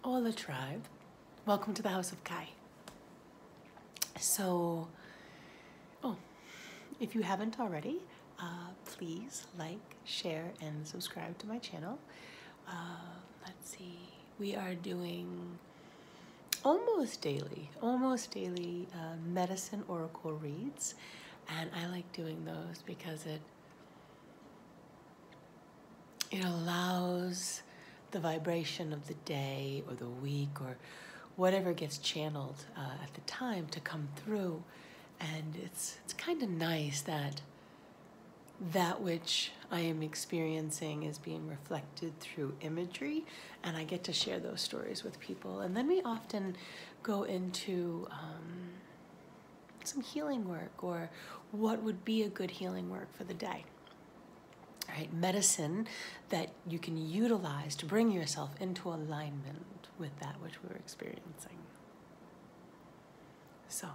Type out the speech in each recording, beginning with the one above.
Hola tribe, welcome to the House of Kai. So, if you haven't already, please like, share, and subscribe to my channel. Let's see, we are doing almost daily medicine oracle reads, and I like doing those because it allows the vibration of the day or the week or whatever gets channeled at the time to come through. And it's kind of nice that that which I am experiencing is being reflected through imagery, and I get to share those stories with people. And then we often go into some healing work, or what would be a good healing work for the day. Right? Medicine that you can utilize to bring yourself into alignment with that which we're experiencing. So,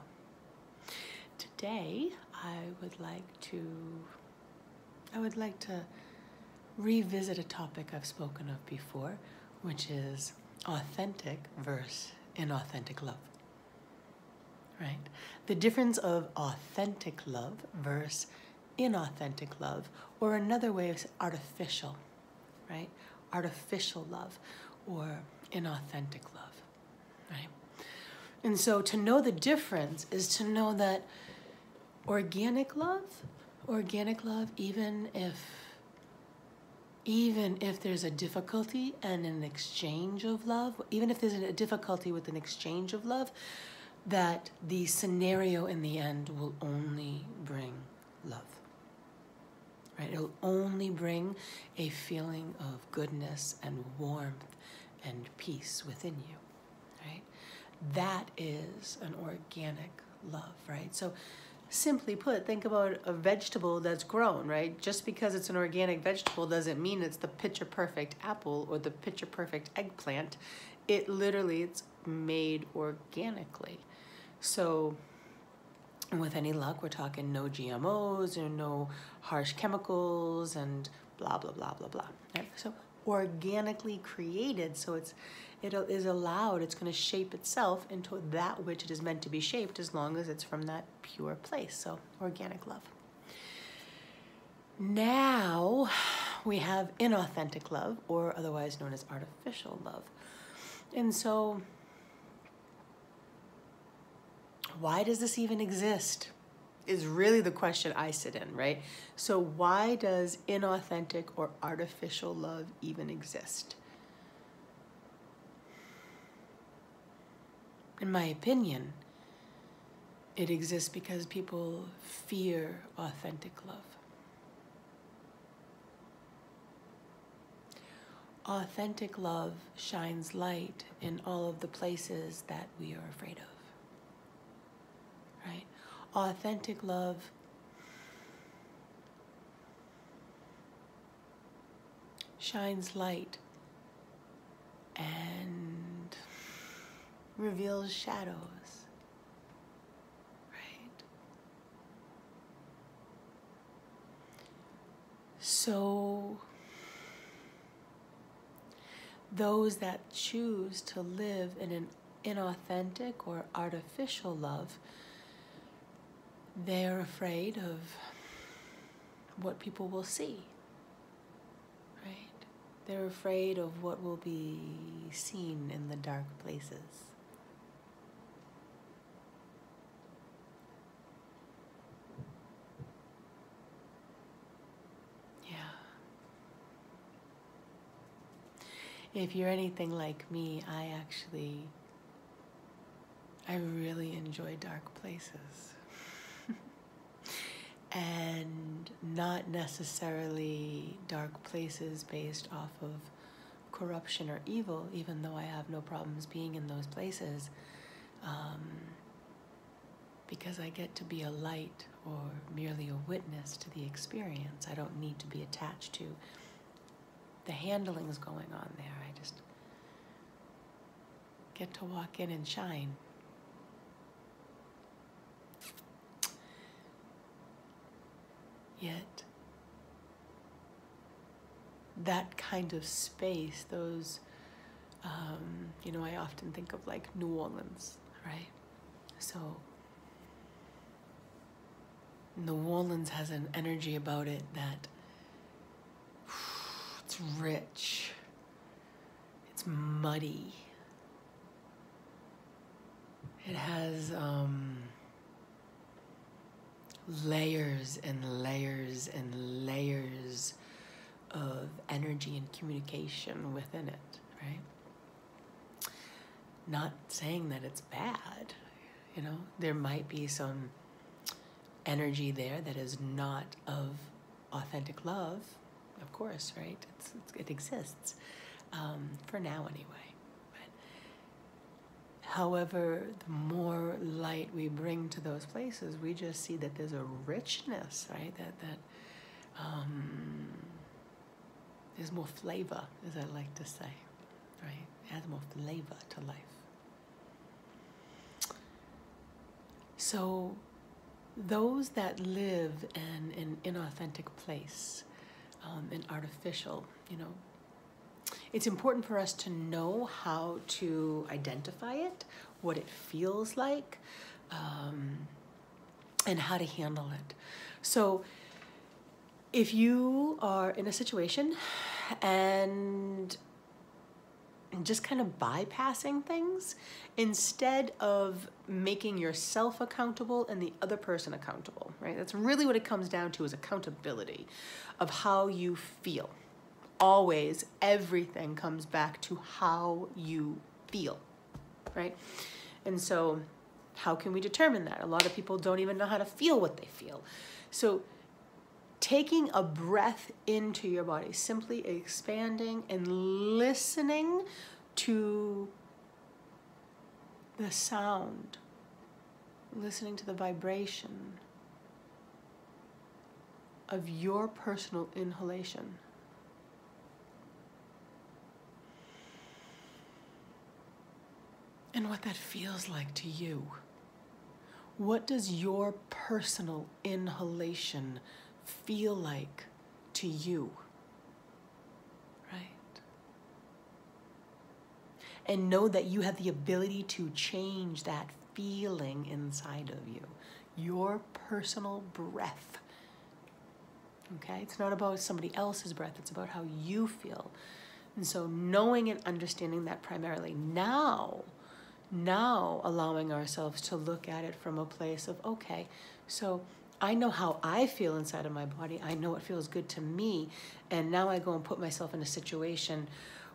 today I would like to revisit a topic I've spoken of before, which is authentic versus inauthentic love. Right? The difference of authentic love versus inauthentic love, or another way is artificial, right? Artificial love or inauthentic love, right? And so to know the difference is to know that organic love, even if there's a difficulty and an exchange of love, even if there's a difficulty with an exchange of love, that the scenario in the end will only bring love. Right? It'll only bring a feeling of goodness and warmth and peace within you, right? That is an organic love, right? So simply put, think about a vegetable that's grown, right? Just because it's an organic vegetable doesn't mean it's the picture-perfect apple or the picture-perfect eggplant. It's made organically. So with any luck, we're talking no GMOs or no harsh chemicals and blah, blah, blah, blah, blah. Right? So organically created, so it is allowed, it's going to shape itself into that which it is meant to be shaped, as long as it's from that pure place. So organic love. Now we have inauthentic love, or otherwise known as artificial love. And so why does this even exist is really the question I sit in, right? So why does inauthentic or artificial love even exist? In my opinion, it exists because people fear authentic love. Authentic love shines light in all of the places that we are afraid of. Right? Authentic love shines light and reveals shadows, right? So those that choose to live in an inauthentic or artificial love, they're afraid of what people will see, right? They're afraid of what will be seen in the dark places. Yeah. If you're anything like me, I really enjoy dark places. And not necessarily dark places based off of corruption or evil, even though I have no problems being in those places, because I get to be a light or merely a witness to the experience. I don't need to be attached to the handlings going on there. I just get to walk in and shine. Yet, that kind of space, those You know, I often think of like New Orleans, right? So New Orleans has an energy about it that it's rich, it's muddy, it has layers and layers and layers of energy and communication within it, right? Not saying that it's bad, you know, there might be some energy there that is not of authentic love, of course, right? It exists, for now anyway. But however, the more light we bring to those places, we just see that there's a richness, right? That there's more flavor, as I like to say, right? It adds more flavor to life. So those that live in an inauthentic place, an artificial, you know, it's important for us to know how to identify it, what it feels like, and how to handle it. So if you are in a situation and just kind of bypassing things instead of making yourself accountable and the other person accountable, right? That's really what it comes down to, is accountability of how you feel. Always, everything comes back to how you feel, right? And so how can we determine that? A lot of people don't even know how to feel what they feel. So taking a breath into your body, simply expanding and listening to the sound, listening to the vibration of your personal inhalation. And what that feels like to you. What does your personal inhalation feel like to you, right? And know that you have the ability to change that feeling inside of you, your personal breath, okay? It's not about somebody else's breath, it's about how you feel. And so knowing and understanding that primarily, now allowing ourselves to look at it from a place of, okay, so I know how I feel inside of my body. I know what feels good to me. And now I go and put myself in a situation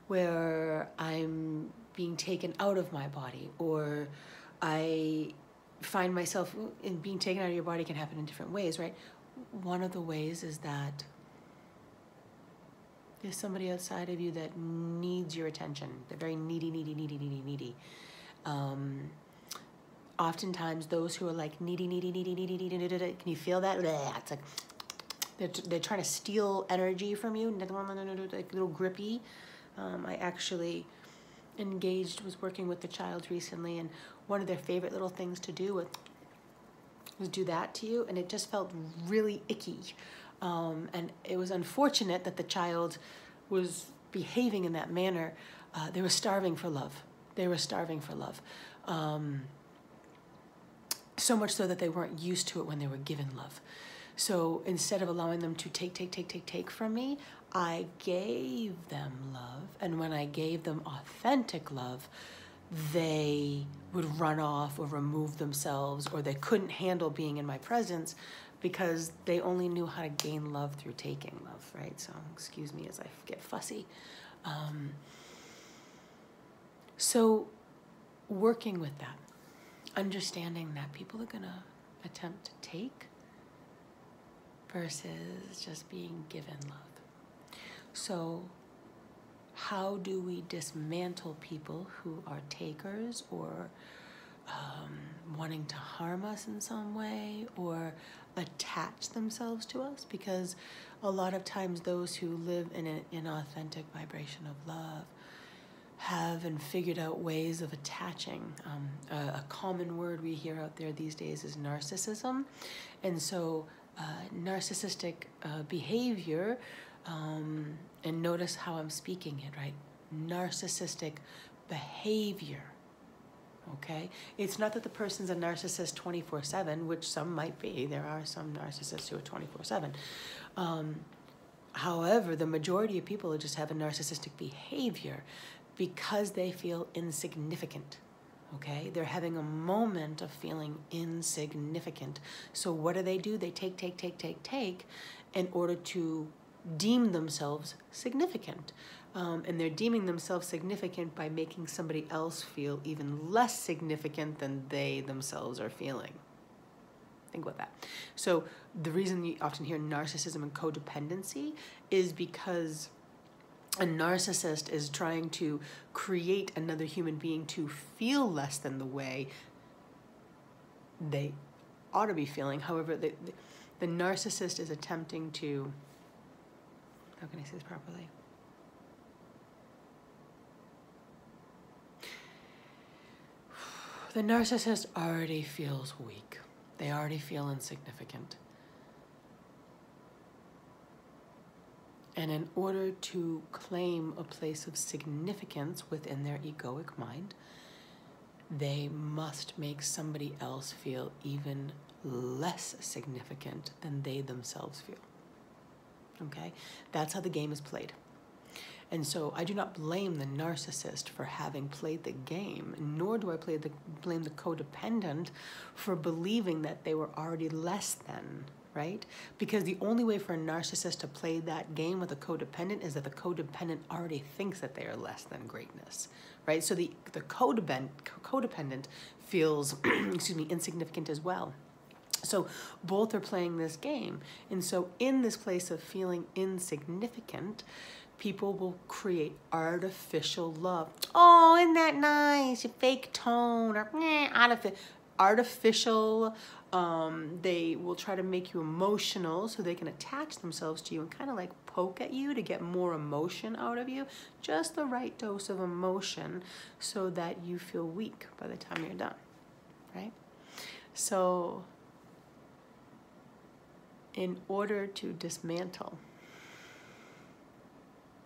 where I'm being taken out of my body, or I find myself in being taken out of your body can happen in different ways, right? One of the ways is that there's somebody outside of you that needs your attention. They're very needy. Oftentimes those who are like needy, can you feel that? It's like they're trying to steal energy from you, like a little grippy. I actually was working with the child recently, and one of their favorite little things to do was do that to you, and it just felt really icky. And it was unfortunate that the child was behaving in that manner. They were starving for love. So much so that they weren't used to it when they were given love. So instead of allowing them to take from me, I gave them love. And when I gave them authentic love, they would run off or remove themselves, or they couldn't handle being in my presence because they only knew how to gain love through taking love, right? So excuse me as I get fussy. So working with that, understanding that people are gonna attempt to take versus just being given love. So how do we dismantle people who are takers, or wanting to harm us in some way, or attach themselves to us? Because a lot of times those who live in an inauthentic vibration of love have and figured out ways of attaching. A common word we hear out there these days is narcissism. And so narcissistic behavior, and notice how I'm speaking it, right? narcissistic behavior. Okay? It's not that the person's a narcissist 24/7, which some might be. There are some narcissists who are 24/7. However, the majority of people just have a narcissistic behavior because they feel insignificant. Okay? They're having a moment of feeling insignificant. So what do? They take in order to deem themselves significant. And they're deeming themselves significant by making somebody else feel even less significant than they themselves are feeling. Think about that. So the reason you often hear narcissism and codependency is because a narcissist is trying to create another human being to feel less than the way they ought to be feeling. However, the narcissist is attempting to, how can I say this properly? The narcissist already feels weak. They already feel insignificant. And in order to claim a place of significance within their egoic mind, they must make somebody else feel even less significant than they themselves feel. Okay? That's how the game is played. And so I do not blame the narcissist for having played the game, nor do I blame the codependent for believing that they were already less than, right? Because the only way for a narcissist to play that game with a codependent is that the codependent already thinks that they are less than greatness, right? So the codependent feels, insignificant as well. So both are playing this game. And so in this place of feeling insignificant, people will create artificial love. Oh, isn't that nice? Your fake tone, or artificial. They will try to make you emotional so they can attach themselves to you and kind of like poke at you to get more emotion out of you. Just the right dose of emotion so that you feel weak by the time you're done, right? So in order to dismantle,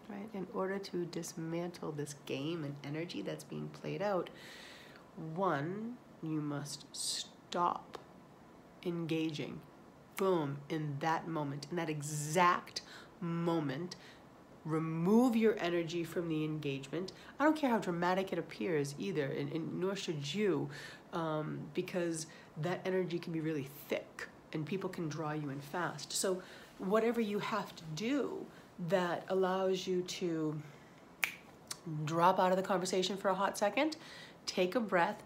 right? In order to dismantle this game and energy that's being played out, one, you must stop engaging. Boom, in that moment, in that exact moment, remove your energy from the engagement. I don't care how dramatic it appears either, and nor should you, because that energy can be really thick and people can draw you in fast. So whatever you have to do that allows you to drop out of the conversation for a hot second, take a breath,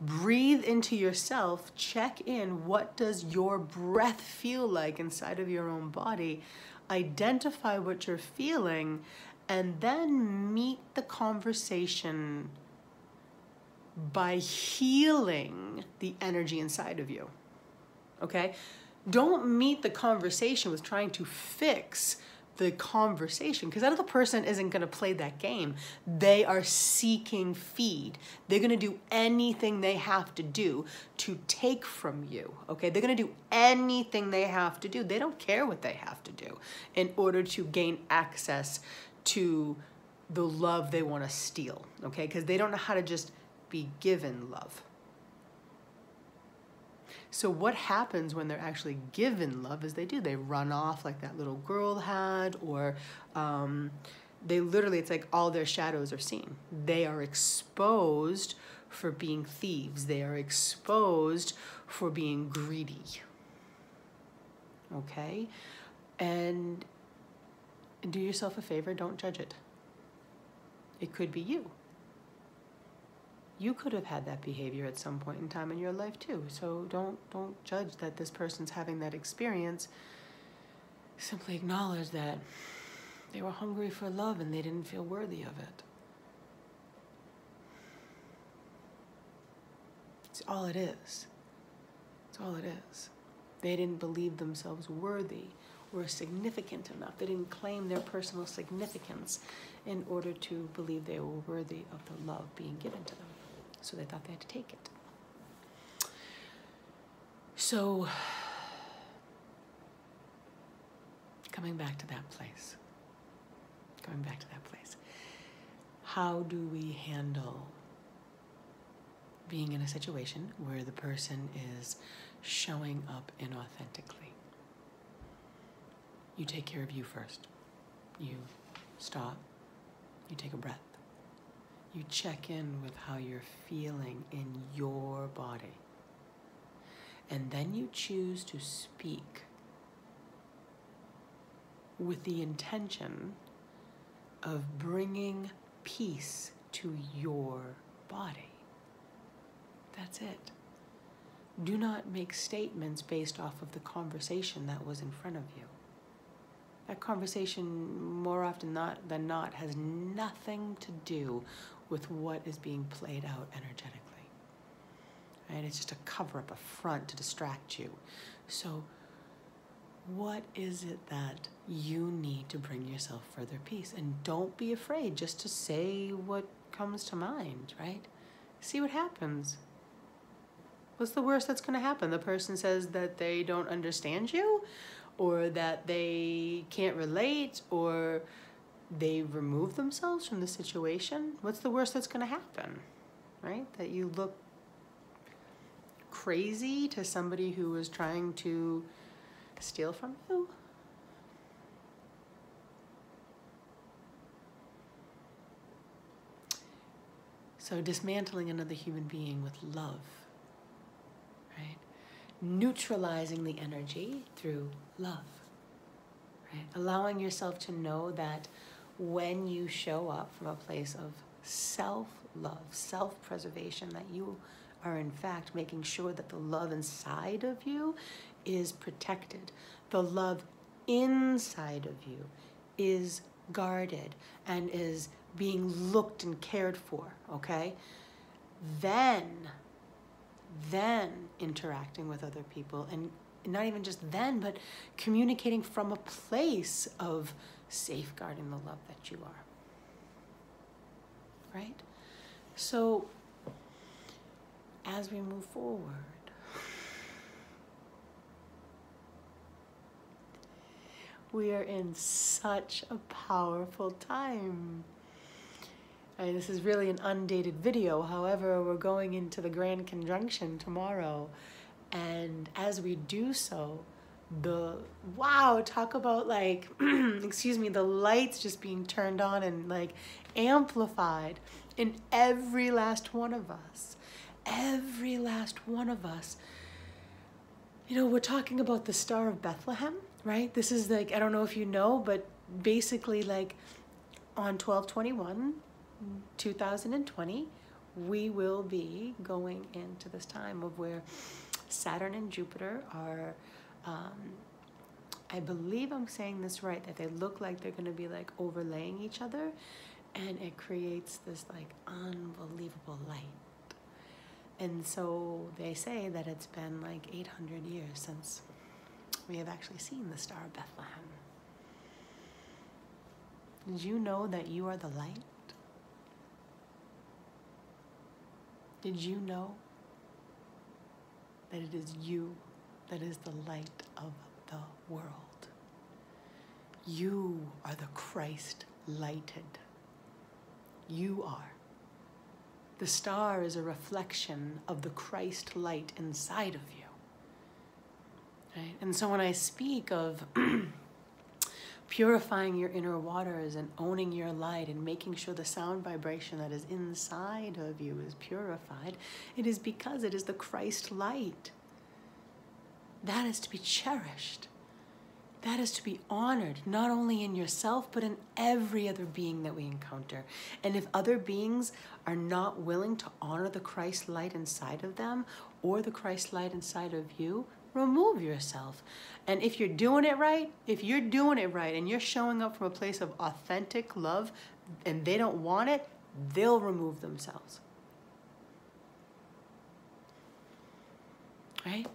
breathe into yourself, check in, what does your breath feel like inside of your own body, identify what you're feeling, and then meet the conversation by healing the energy inside of you, okay? Don't meet the conversation with trying to fix the conversation, because that other person isn't going to play that game. They are seeking feed. They're going to do anything they have to do to take from you, okay? They're going to do anything they have to do. They don't care what they have to do in order to gain access to the love they want to steal, okay? Because they don't know how to just be given love. So what happens when they're actually given love is they run off like that little girl had, or they literally, it's like all their shadows are seen. They are exposed for being thieves. They are exposed for being greedy. Okay? And do yourself a favor, don't judge it. It could be you. You could have had that behavior at some point in time in your life too. So don't judge that this person's having that experience. Simply acknowledge that they were hungry for love and they didn't feel worthy of it. It's all it is. It's all it is. They didn't believe themselves worthy or significant enough. They didn't claim their personal significance in order to believe they were worthy of the love being given to them. So they thought they had to take it. So, coming back to that place. how do we handle being in a situation where the person is showing up inauthentically? You take care of you first. You stop. You take a breath. You check in with how you're feeling in your body. And then you choose to speak with the intention of bringing peace to your body. That's it. Do not make statements based off of the conversation that was in front of you. That conversation, more often than not, has nothing to do with what is being played out energetically. Right? It's just a cover-up, a front to distract you. So what is it that you need to bring yourself further peace? And don't be afraid just to say what comes to mind, right? See what happens. What's the worst that's going to happen? The person says that they don't understand you, or that they can't relate, or they remove themselves from the situation. What's the worst that's going to happen, right? That you look crazy to somebody who is trying to steal from you? So dismantling another human being with love, right? Neutralizing the energy through love, right? Allowing yourself to know that when you show up from a place of self-love, self-preservation, that you are in fact making sure that the love inside of you is protected. The love inside of you is guarded and is being looked and cared for, okay? Then interacting with other people, and not even just then, but communicating from a place of safeguarding the love that you are, right? So as we move forward, we are in such a powerful time. And this is really an undated video. However, we're going into the Grand Conjunction tomorrow. And as we do so, talk about like, excuse me, the lights just being turned on and like amplified in every last one of us. Every last one of us. You know, we're talking about the Star of Bethlehem, right? This is like, I don't know if you know, but basically like on 12/21/2020, we will be going into this time of where Saturn and Jupiter are, I believe I'm saying this right, that they look like they're going to be like overlaying each other, and it creates this like unbelievable light. And so they say that it's been like 800 years since we have actually seen the Star of Bethlehem. Did you know that you are the light? Did you know that it is you that is the light of the world? You are the Christ lighted. You are. The star is a reflection of the Christ light inside of you. Right? And so when I speak of purifying your inner waters and owning your light and making sure the sound vibration that is inside of you is purified, it is because it is the Christ light. That is to be cherished. That is to be honored, not only in yourself, but in every other being that we encounter. And if other beings are not willing to honor the Christ light inside of them or the Christ light inside of you, remove yourself. And if you're doing it right, and you're showing up from a place of authentic love and they don't want it, they'll remove themselves. Right?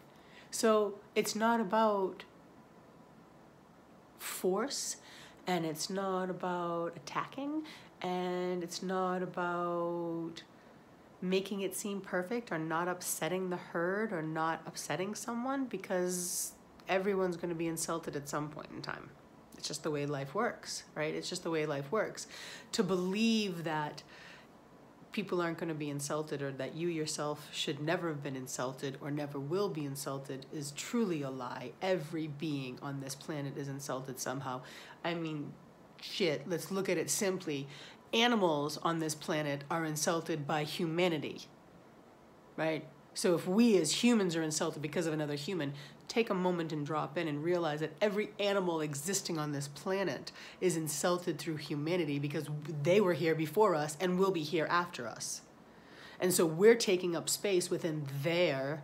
So it's not about force, and it's not about attacking, and it's not about making it seem perfect or not upsetting the herd or not upsetting someone, because everyone's going to be insulted at some point in time. it's just the way life works, right? It's just the way life works. To believe that people aren't going to be insulted, or that you yourself should never have been insulted or never will be insulted, is truly a lie. Every being on this planet is insulted somehow. I mean, shit, let's look at it simply. Animals on this planet are insulted by humanity, right? So if we as humans are insulted because of another human, take a moment and drop in and realize that every animal existing on this planet is insulted through humanity, because they were here before us and will be here after us. And so we're taking up space within their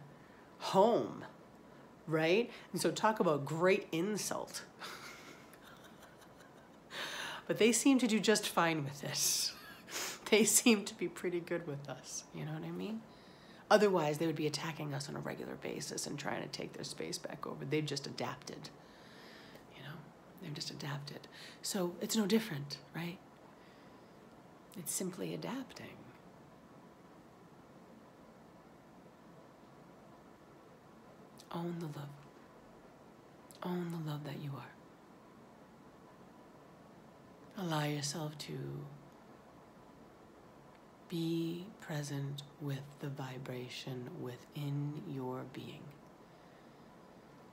home, right? And so talk about great insult. But they seem to do just fine with this. They seem to be pretty good with us, you know what I mean? Otherwise, they would be attacking us on a regular basis and trying to take their space back over. They've just adapted, you know? They've just adapted. So it's no different, right? It's simply adapting. Own the love. Own the love that you are. Allow yourself to be present with the vibration within your being.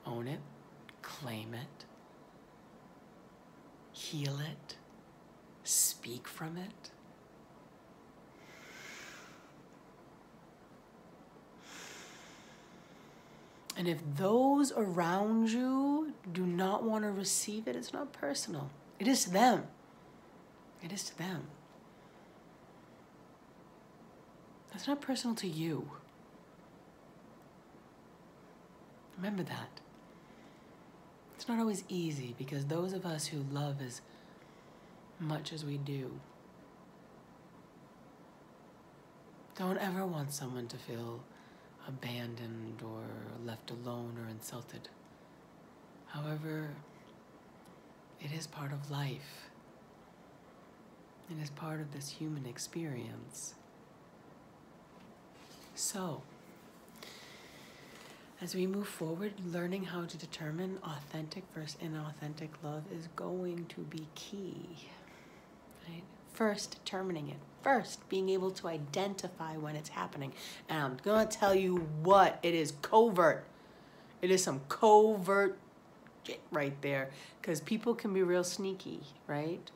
Own it, claim it, heal it, speak from it. And if those around you do not want to receive it, it's not personal. It is to them. It is to them. It's not personal to you. Remember that. It's not always easy, because those of us who love as much as we do don't ever want someone to feel abandoned or left alone or insulted. However, it is part of life. It is part of this human experience. So, as we move forward, learning how to determine authentic versus inauthentic love is going to be key, right? First, determining it. First, being able to identify when it's happening. And I'm going to tell you what, it is covert. It is some covert shit right there, because people can be real sneaky, right?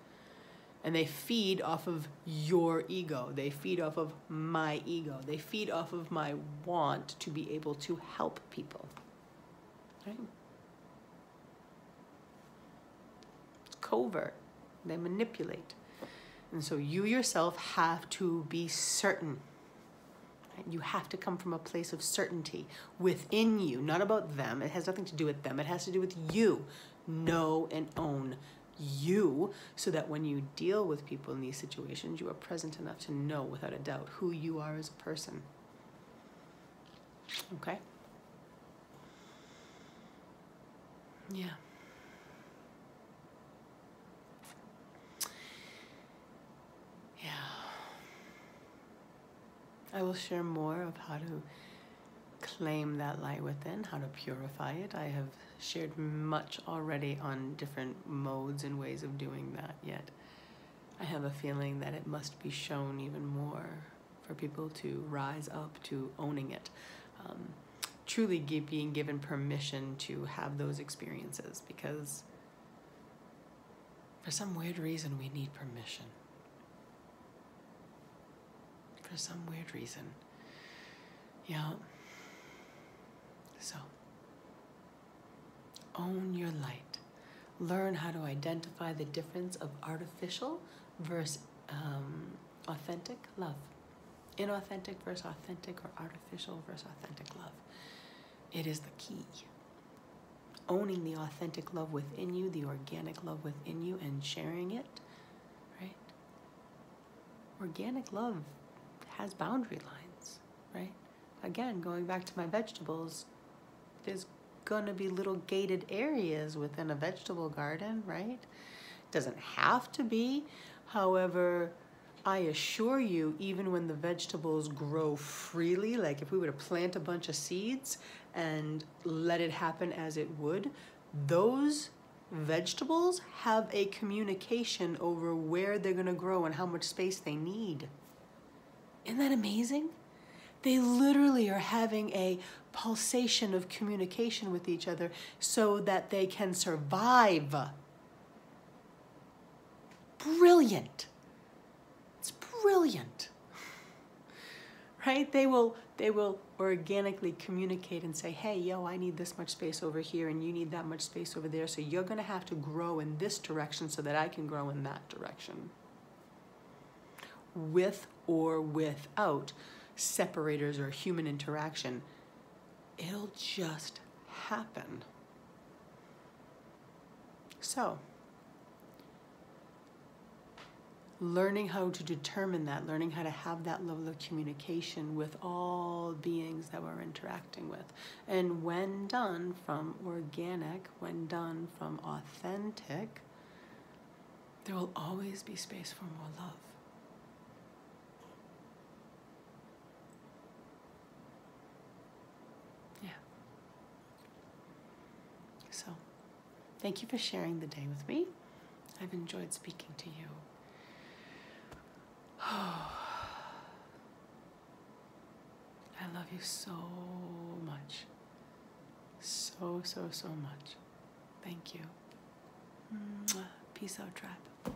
And they feed off of your ego. They feed off of my ego. They feed off of my want to be able to help people. Right? It's covert. They manipulate. And so you yourself have to be certain. Right? You have to come from a place of certainty within you, not about them. It has nothing to do with them. It has to do with you. Know and own you, so that when you deal with people in these situations, you are present enough to know without a doubt who you are as a person. Okay? Yeah. Yeah. I will share more of how to claim that light within, how to purify it. I have shared much already on different modes and ways of doing that, yet I have a feeling that it must be shown even more for people to rise up to owning it. Truly being given permission to have those experiences, because for some weird reason we need permission. For some weird reason. Yeah. So, own your light. Learn how to identify the difference of artificial versus authentic love. Inauthentic versus authentic, or artificial versus authentic love. It is the key. Owning the authentic love within you, the organic love within you, and sharing it, right? Organic love has boundary lines, right? Again, going back to my vegetables, there's gonna be little gated areas within a vegetable garden, right? Doesn't have to be. However, I assure you, even when the vegetables grow freely, like if we were to plant a bunch of seeds and let it happen as it would, those Vegetables have a communication over where they're going to grow and how much space they need. Isn't that amazing? They literally are having a pulsation of communication with each other so that they can survive. Brilliant. It's brilliant. Right? They will organically communicate and say, hey, yo, I need this much space over here and you need that much space over there, so you're going to have to grow in this direction so that I can grow in that direction. With or without separators or human interaction, it'll just happen. So, learning how to determine that, learning how to have that level of communication with all beings that we're interacting with. And when done from organic, when done from authentic, there will always be space for more love. Yeah. So, thank you for sharing the day with me. I've enjoyed speaking to you. I love you so much. So, so, so much. Thank you. Peace out, tribe.